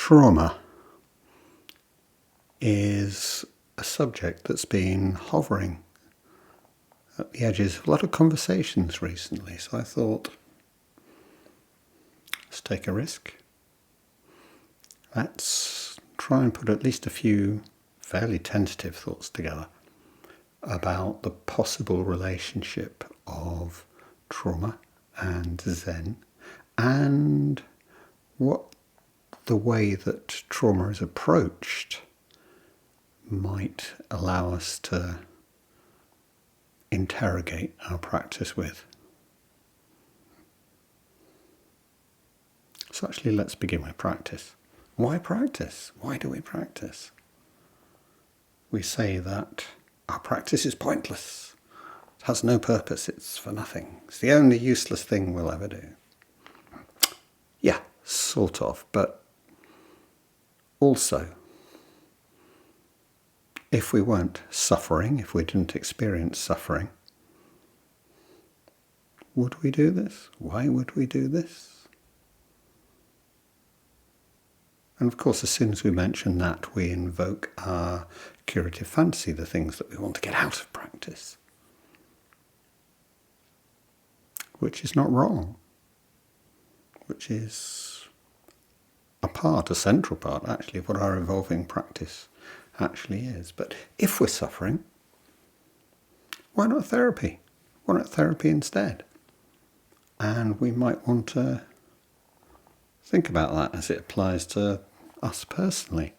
Trauma is a subject that's been hovering at the edges of a lot of conversations recently, so I thought, let's take a risk. Let's try and put at least a few fairly tentative thoughts together about the possible relationship of trauma and Zen, and what the way that trauma is approached might allow us to interrogate our practice with. So actually, let's begin with practice. Why practice? Why do we practice? We say that our practice is pointless. It has no purpose. It's for nothing. It's the only useless thing we'll ever do. Yeah, sort of. But also, if we weren't suffering, if we didn't experience suffering, would we do this? Why would we do this? And of course, as soon as we mention that, we invoke our curative fantasy, the things that we want to get out of practice, which is not wrong, which is a central part, actually, of what our evolving practice actually is. But if we're suffering, why not therapy? Why not therapy instead? And we might want to think about that as it applies to us personally.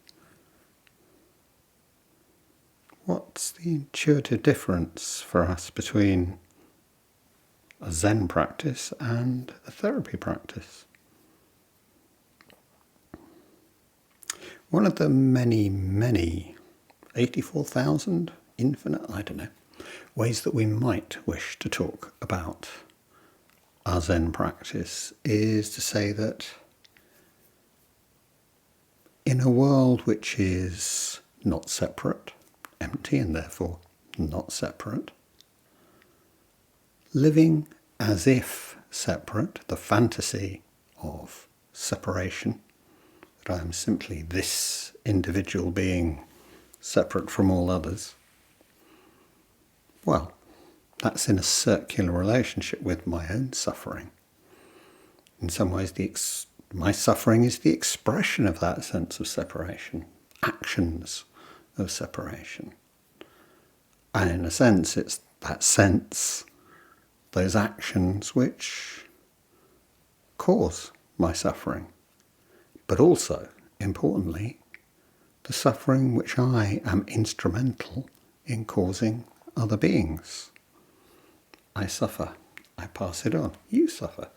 What's the intuitive difference for us between a Zen practice and a therapy practice? One of the many 84,000, infinite, I don't know, ways that we might wish to talk about our Zen practice is to say that in a world which is not separate, empty and therefore not separate, living as if separate, the fantasy of separation, that I am simply this individual being separate from all others, well, that's in a circular relationship with my own suffering. In some ways, my suffering is the expression of that sense of separation, actions of separation. And in a sense, it's that sense, those actions which cause my suffering. But also, importantly, the suffering which I am instrumental in causing other beings. I suffer, I pass it on. You suffer,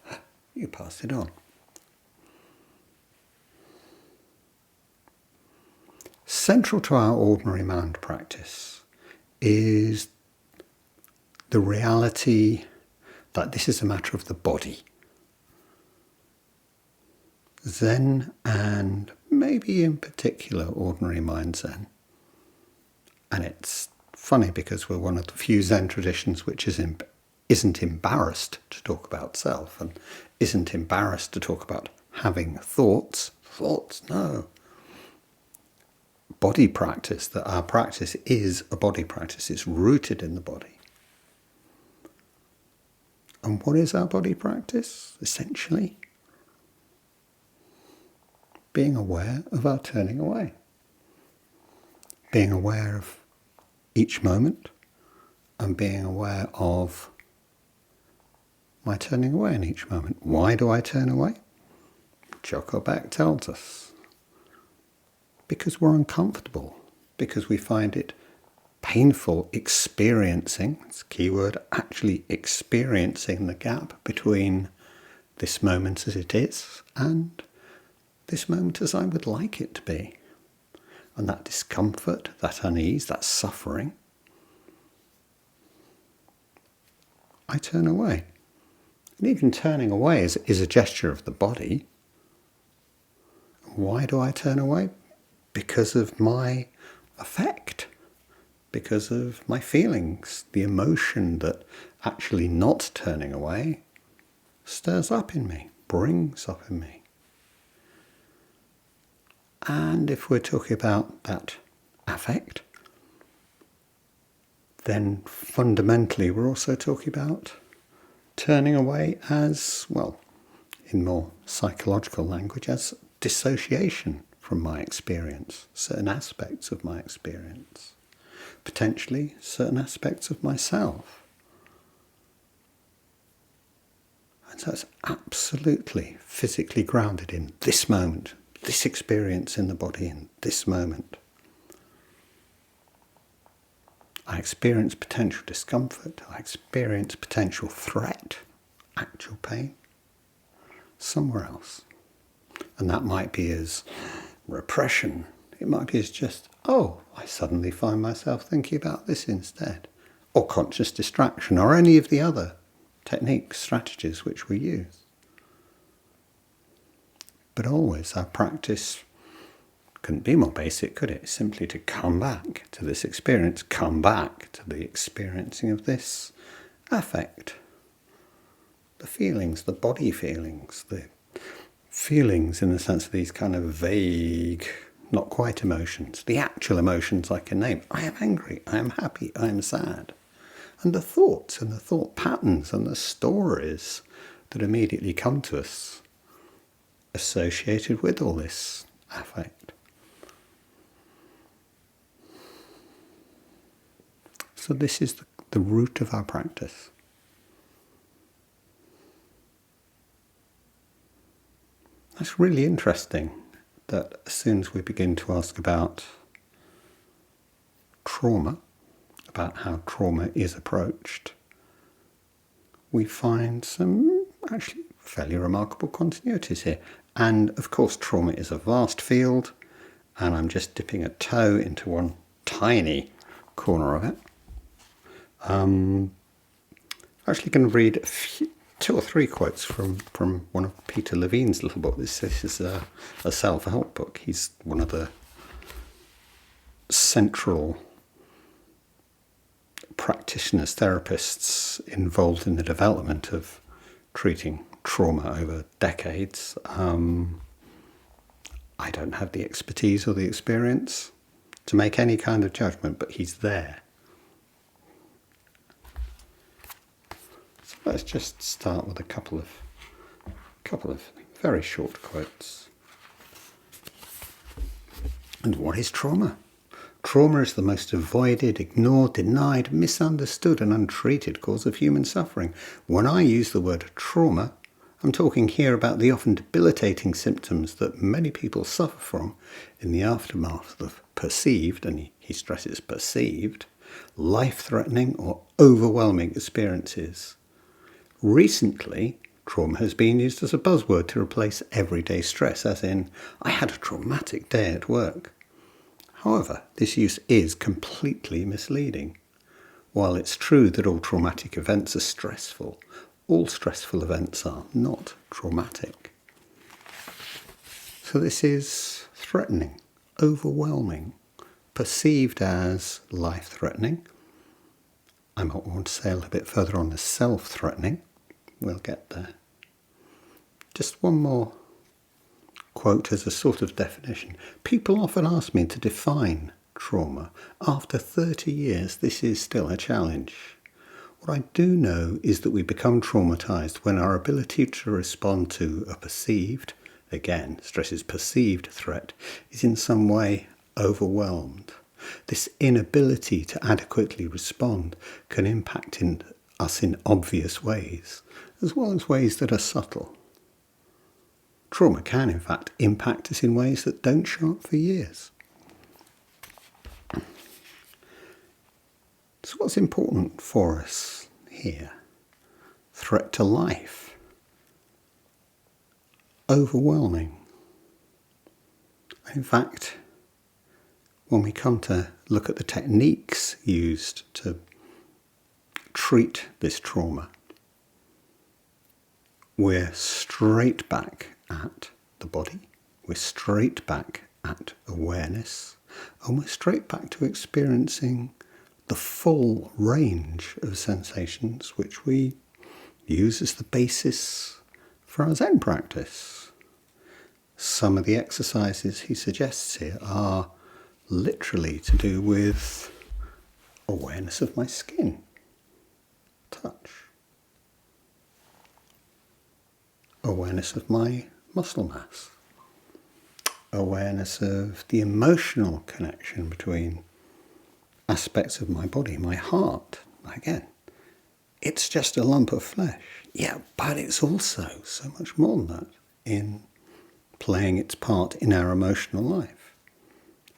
you pass it on. Central to our ordinary mind practice is the reality that this is a matter of the body. Zen, and maybe in particular ordinary mind Zen. And it's funny because we're one of the few Zen traditions which isn't embarrassed to talk about self and isn't embarrassed to talk about having thoughts. Thoughts, no. Body practice, that our practice is a body practice. It's rooted in the body. And what is our body practice? Essentially, being aware of our turning away. Being aware of each moment and being aware of my turning away in each moment. Why do I turn away? Joko Beck tells us. Because we're uncomfortable. Because we find it painful experiencing, it's a key word, actually experiencing the gap between this moment as it is and this moment as I would like it to be. And that discomfort, that unease, that suffering, I turn away. And even turning away is a gesture of the body. Why do I turn away? Because of my affect, because of my feelings, the emotion that actually not turning away stirs up in me, brings up in me. And if we're talking about that affect, then fundamentally we're also talking about turning away as, well, in more psychological language, as dissociation from my experience, certain aspects of my experience, potentially certain aspects of myself. And so it's absolutely physically grounded in this moment, this experience in the body in this moment. I experience potential discomfort, I experience potential threat, actual pain, somewhere else. And that might be as repression, it might be as just, oh, I suddenly find myself thinking about this instead, or conscious distraction, or any of the other techniques, strategies which we use. But always our practice couldn't be more basic, could it? Simply to come back to this experience, come back to the experiencing of this affect. The feelings, the body feelings, the feelings in the sense of these kind of vague, not quite emotions, the actual emotions I can name. I am angry, I am happy, I am sad. And the thoughts and the thought patterns and the stories that immediately come to us associated with all this affect. So this is the root of our practice. It's really interesting that as soon as we begin to ask about trauma, about how trauma is approached, we find some actually fairly remarkable continuities here. And of course, trauma is a vast field, and I'm just dipping a toe into one tiny corner of it. Actually going to read two or three quotes from one of Peter Levine's little book. This is a self-help book. He's one of the central practitioners, therapists involved in the development of treating trauma over decades. I don't have the expertise or the experience to make any kind of judgment, but he's there. So let's just start with a couple of very short quotes. And what is trauma? Trauma is the most avoided, ignored, denied, misunderstood and untreated cause of human suffering. When I use the word trauma, I'm talking here about the often debilitating symptoms that many people suffer from in the aftermath of perceived, and he stresses perceived, life-threatening or overwhelming experiences. Recently, trauma has been used as a buzzword to replace everyday stress, as in, I had a traumatic day at work. However, this use is completely misleading. While it's true that all traumatic events are stressful, all stressful events are not traumatic. So this is threatening, overwhelming, perceived as life-threatening. I might want to say a little bit further on the self-threatening. We'll get there. Just one more quote as a sort of definition. People often ask me to define trauma. After 30 years, this is still a challenge. What I do know is that we become traumatized when our ability to respond to a perceived, again, stresses perceived threat, is in some way overwhelmed. This inability to adequately respond can impact us in obvious ways, as well as ways that are subtle. Trauma can, in fact, impact us in ways that don't show up for years. So what's important for us here? Threat to life. Overwhelming. In fact, when we come to look at the techniques used to treat this trauma, we're straight back at the body, we're straight back at awareness, and we're straight back to experiencing the full range of sensations which we use as the basis for our Zen practice. some of the exercises he suggests here are literally to do with awareness of my skin, touch, awareness of my muscle mass, awareness of the emotional connection between aspects of my body, my heart. Again, it's just a lump of flesh. Yeah, but it's also so much more than that in playing its part in our emotional life.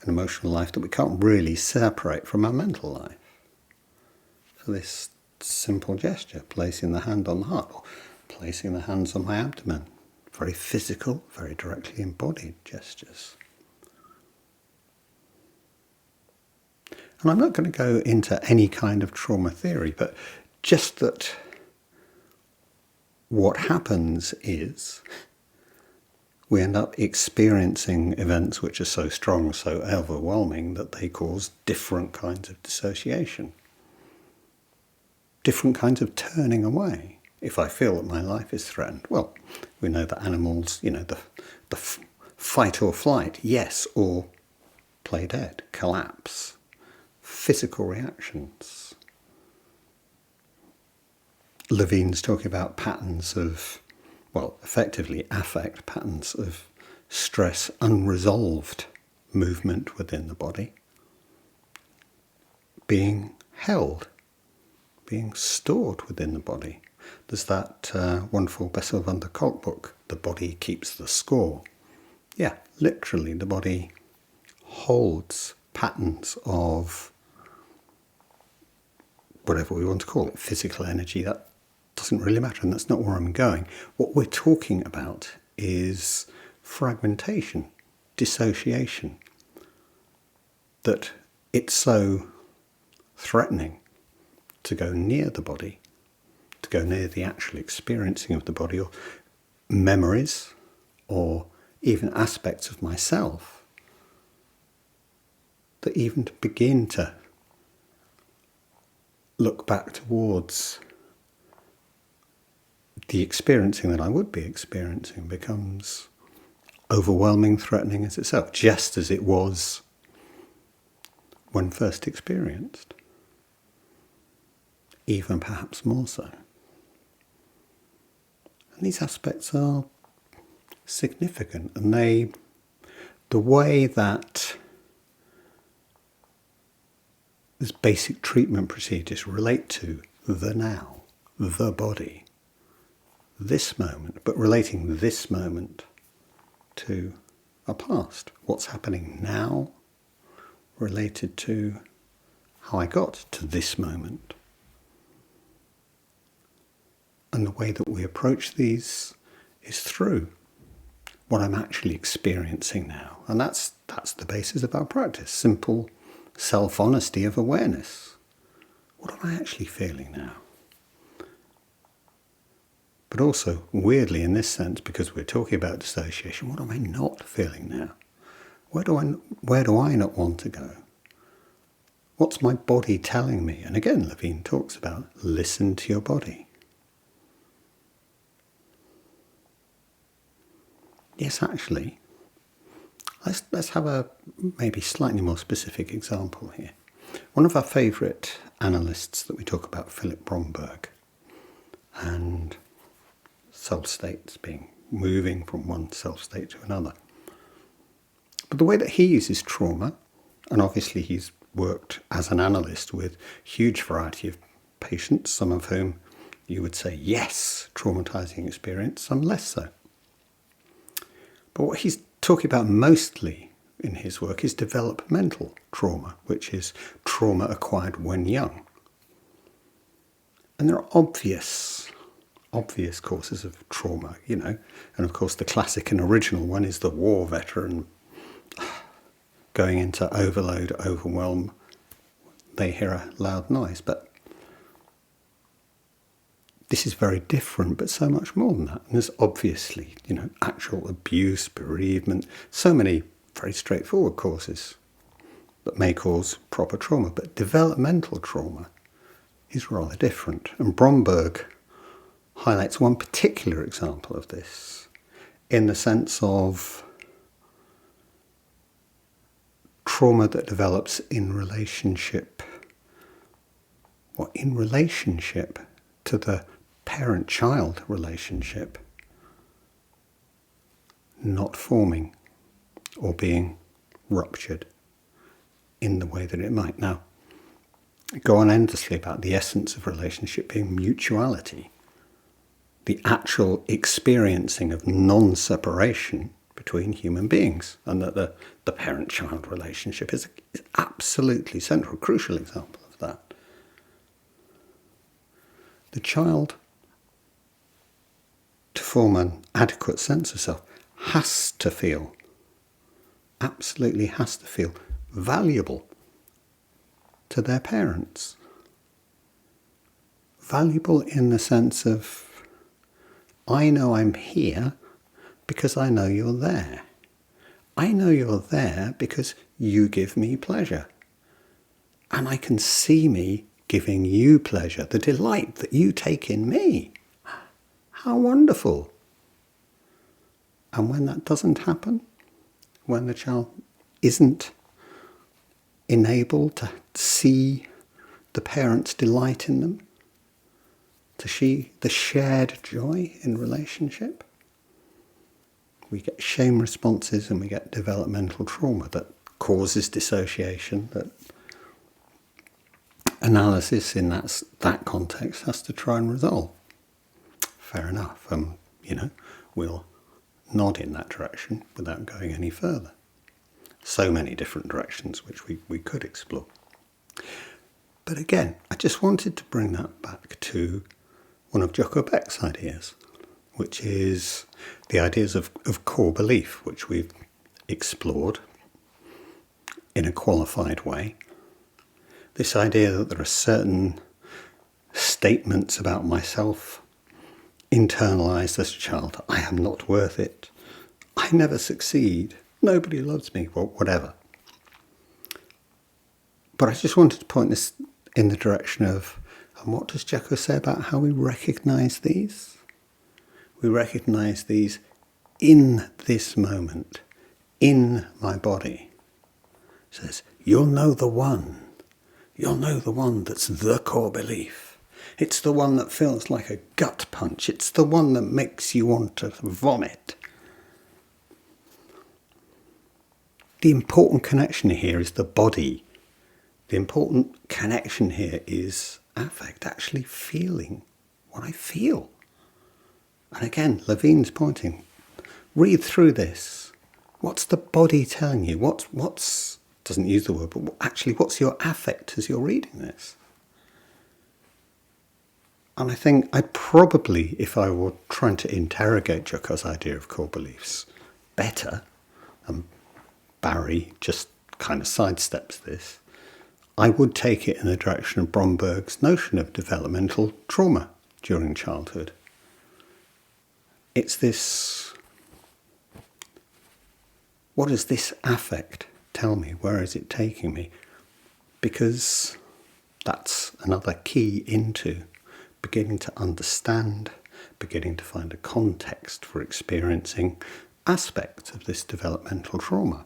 An emotional life that we can't really separate from our mental life. So this simple gesture, placing the hand on the heart, or placing the hands on my abdomen, very physical, very directly embodied gestures. And I'm not going to go into any kind of trauma theory, but just that what happens is we end up experiencing events which are so strong, so overwhelming, that they cause different kinds of dissociation, different kinds of turning away. If I feel that my life is threatened, well, we know that animals, the fight or flight, yes, or play dead, collapse, physical reactions. Levine's talking about patterns of, well, effectively affect patterns of stress, unresolved movement within the body, being held, being stored within the body. There's that wonderful Bessel van der Kolk book, The Body Keeps the Score. Yeah, literally the body holds patterns of whatever we want to call it, physical energy. That doesn't really matter, and that's not where I'm going. What we're talking about is fragmentation, dissociation, that it's so threatening to go near the body, to go near the actual experiencing of the body, or memories, or even aspects of myself, that even to begin to look back towards the experiencing that I would be experiencing becomes overwhelming, threatening as itself, just as it was when first experienced, even perhaps more so. And these aspects are significant, and the way that these basic treatment procedures relate to the now, the body, this moment, but relating this moment to a past, what's happening now related to how I got to this moment. And the way that we approach these is through what I'm actually experiencing now. And that's the basis of our practice, simple self-honesty of awareness. What am I actually feeling now? But also, weirdly in this sense, because we're talking about dissociation, what am I not feeling now? Where do I not want to go? What's my body telling me? And again, Levine talks about listen to your body. Yes, actually, let's have a maybe slightly more specific example here. One of our favourite analysts that we talk about, Philip Bromberg, and self states being moving from one self state to another. But the way that he uses trauma, and obviously he's worked as an analyst with huge variety of patients, some of whom you would say, yes, traumatizing experience, some less so. But what he's talking about mostly in his work is developmental trauma, which is trauma acquired when young. And there are obvious causes of trauma, and of course the classic and original one is the war veteran going into overload, overwhelm. They hear a loud noise, but this is very different, but so much more than that. And there's obviously, actual abuse, bereavement, so many very straightforward causes that may cause proper trauma. But developmental trauma is rather different. And Bromberg highlights one particular example of this in the sense of trauma that develops in relationship to the parent-child relationship not forming or being ruptured in the way that it might. Now, go on endlessly about the essence of relationship being mutuality, the actual experiencing of non-separation between human beings, and that the parent-child relationship is absolutely central, crucial example of that. The child, to form an adequate sense of self, has to feel, absolutely has to feel, valuable to their parents. Valuable in the sense of, I know I'm here because I know you're there. I know you're there because you give me pleasure. And I can see me giving you pleasure, the delight that you take in me. How wonderful. And when that doesn't happen, when the child isn't enabled to see the parent's delight in them, to see the shared joy in relationship, we get shame responses and we get developmental trauma that causes dissociation, that analysis in that context has to try and resolve. Fair enough. We'll nod in that direction without going any further. So many different directions which we could explore. But again, I just wanted to bring that back to one of Jocko Beck's ideas, which is the ideas of core belief, which we've explored in a qualified way. This idea that there are certain statements about myself internalized as a child. I am not worth it. I never succeed. Nobody loves me, or whatever. But I just wanted to point this in the direction of, and what does Jocko say about how we recognize these? We recognize these in this moment, in my body. He says, you'll know the one. You'll know the one that's the core belief. It's the one that feels like a gut punch. It's the one that makes you want to vomit. The important connection here is the body. The important connection here is affect, actually feeling what I feel. And again, Levine's pointing, read through this. What's the body telling you? What's doesn't use the word, but actually what's your affect as you're reading this? And I think I'd probably, if I were trying to interrogate Jocko's idea of core beliefs better, and Barry just kind of sidesteps this, I would take it in the direction of Bromberg's notion of developmental trauma during childhood. It's this, what does this affect tell me? Where is it taking me? Because that's another key into beginning to understand, beginning to find a context for experiencing aspects of this developmental trauma.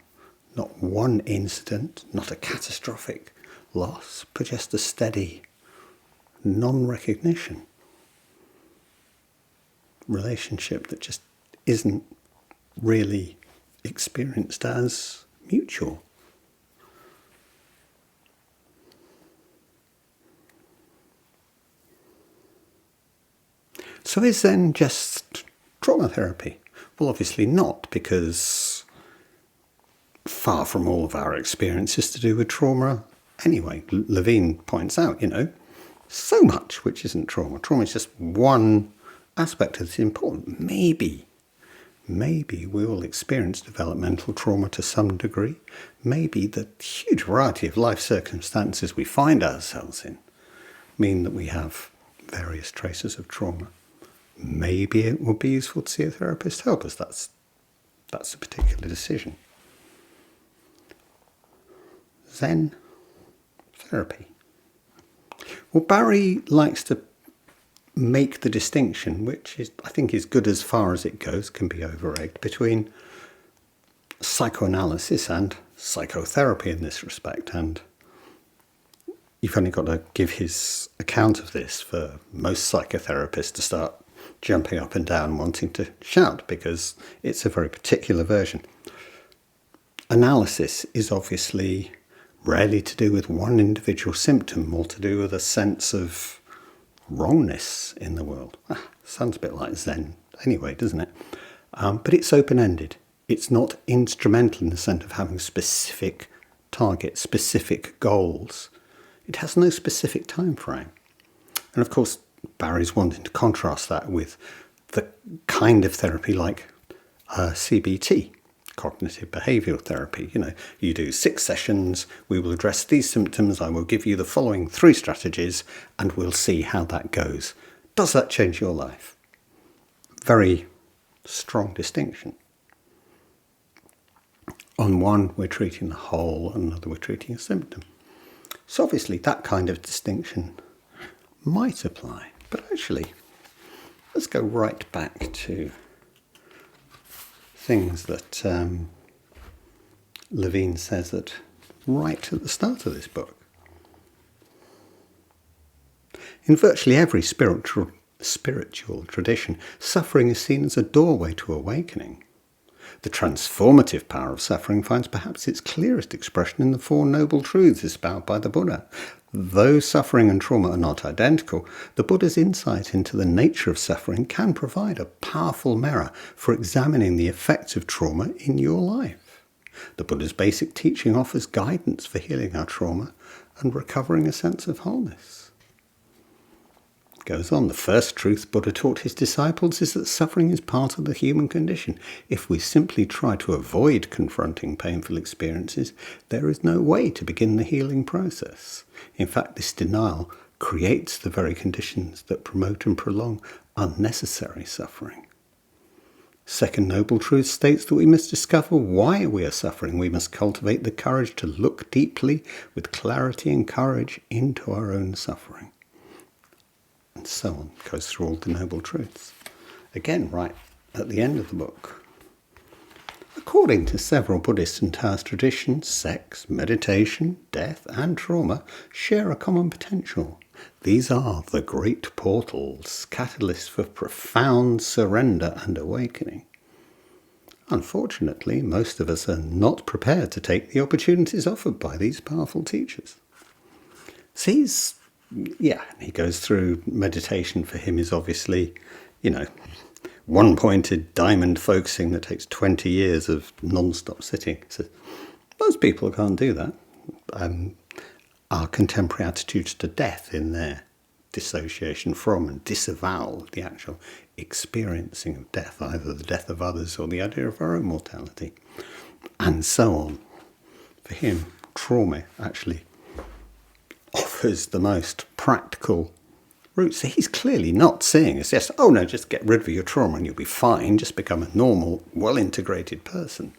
Not one incident, not a catastrophic loss, but just a steady non-recognition. Relationship that just isn't really experienced as mutual. So is Zen just trauma therapy? Well, obviously not, because far from all of our experience is to do with trauma anyway. Levine points out, so much which isn't trauma. Trauma is just one aspect that's important. Maybe we will experience developmental trauma to some degree. Maybe the huge variety of life circumstances we find ourselves in mean that we have various traces of trauma. Maybe it would be useful to see a therapist help us. That's a particular decision. Zen therapy. Well, Barry likes to make the distinction, which I think is good as far as it goes, can be over-egged, between psychoanalysis and psychotherapy in this respect, and you've only got to give his account of this for most psychotherapists to start jumping up and down wanting to shout, because it's a very particular version. Analysis is obviously rarely to do with one individual symptom, more to do with a sense of wrongness in the world. Sounds a bit like Zen anyway, doesn't it? But it's open-ended. It's not instrumental in the sense of having specific targets, specific goals. It has no specific time frame. And of course, Barry's wanting to contrast that with the kind of therapy like CBT, cognitive behavioural therapy. You do 6 sessions, we will address these symptoms, I will give you the following 3 strategies, and we'll see how that goes. Does that change your life? Very strong distinction. On one, we're treating the whole, on another, we're treating a symptom. So obviously that kind of distinction might apply. But actually, let's go right back to things that Levine says right at the start of this book. In virtually every spiritual tradition, suffering is seen as a doorway to awakening. The transformative power of suffering finds perhaps its clearest expression in the 4 noble truths espoused by the Buddha. Though suffering and trauma are not identical, the Buddha's insight into the nature of suffering can provide a powerful mirror for examining the effects of trauma in your life. The Buddha's basic teaching offers guidance for healing our trauma and recovering a sense of wholeness. Goes on, the first truth Buddha taught his disciples is that suffering is part of the human condition. If we simply try to avoid confronting painful experiences, there is no way to begin the healing process. In fact, this denial creates the very conditions that promote and prolong unnecessary suffering. Second noble truth states that we must discover why we are suffering. We must cultivate the courage to look deeply with clarity and courage into our own suffering. And so on, goes through all the noble truths. Again, right at the end of the book. According to several Buddhist and Taoist traditions, sex, meditation, death and trauma share a common potential. These are the great portals, catalysts for profound surrender and awakening. Unfortunately, most of us are not prepared to take the opportunities offered by these powerful teachers. See, he goes through meditation for him is obviously, one-pointed diamond focusing that takes 20 years of non-stop sitting. So most people can't do that. Our contemporary attitudes to death in their dissociation from and disavowal of the actual experiencing of death, either the death of others or the idea of our own mortality, and so on. For him, trauma actually offers the most practical route. So he's clearly not seeing as just, just get rid of your trauma and you'll be fine, just become a normal, well-integrated person.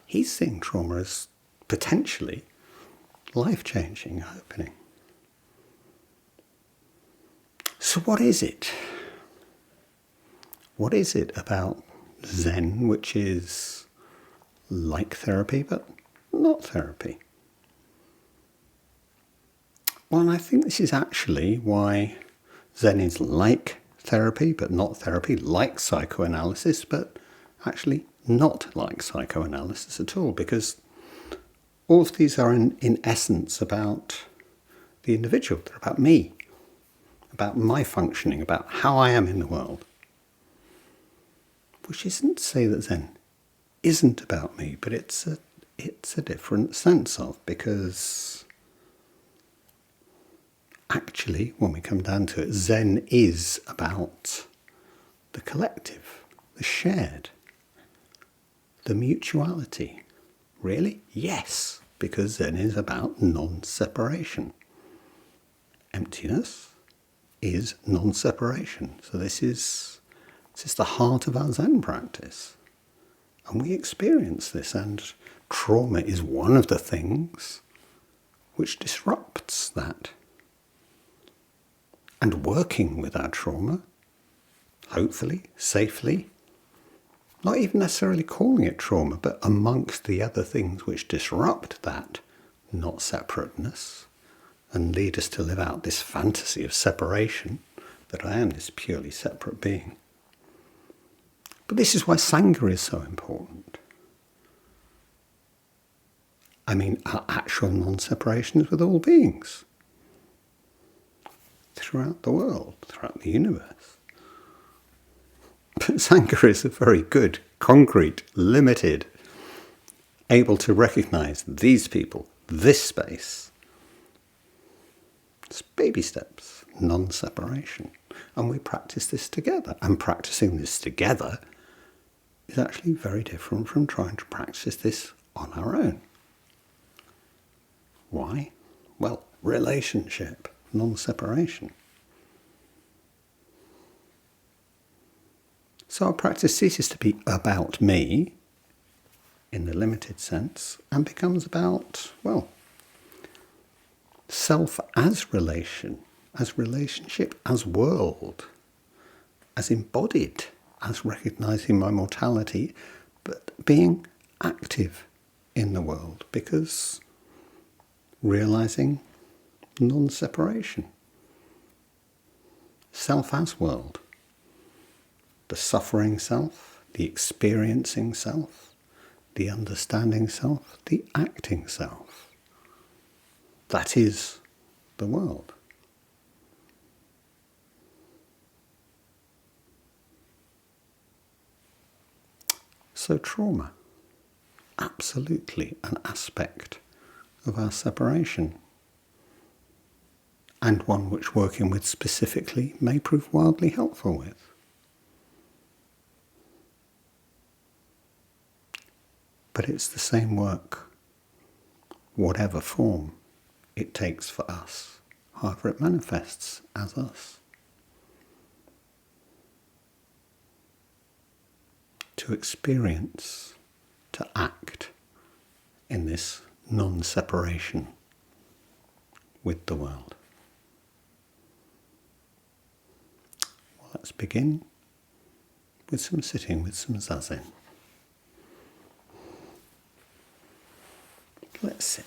He's seeing trauma as potentially life-changing, opening. So what is it? What is it about Zen which is like therapy but not therapy? Well, and I think this is actually why Zen is like therapy but not therapy, like psychoanalysis but actually not like psychoanalysis at all, because all of these are in essence about the individual. They're about me, about my functioning, about how I am in the world. Which isn't to say that Zen isn't about me, but it's a different sense of, because actually, when we come down to it, Zen is about the collective, the shared, the mutuality. Really? Yes, because Zen is about non-separation. Emptiness is non-separation. So this is the heart of our Zen practice. And we experience this, and trauma is one of the things which disrupts that. And working with our trauma, hopefully, safely, not even necessarily calling it trauma, but amongst the other things which disrupt that not separateness and lead us to live out this fantasy of separation, that I am this purely separate being. But this is why Sangha is so important. I mean, our actual non-separation is with all beings. Throughout the world, throughout the universe. But Sangha is a very good, concrete, limited, able to recognize these people, this space. It's baby steps, non-separation. And we practice this together. And practicing this together is actually very different from trying to practice this on our own. Why? Well, relationship, non-separation. So our practice ceases to be about me, in the limited sense, and becomes about, well, self as relation, as relationship, as world, as embodied, as recognizing my mortality, but being active in the world, because realizing non-separation, self as world, the suffering self, the experiencing self, the understanding self, the acting self. That is the world. So trauma, absolutely an aspect of our separation, and one which working with specifically may prove wildly helpful with. But it's the same work, whatever form it takes for us, however it manifests as us. To experience, to act in this non-separation with the world. Well, let's begin with some sitting, with some zazen. Let's sit.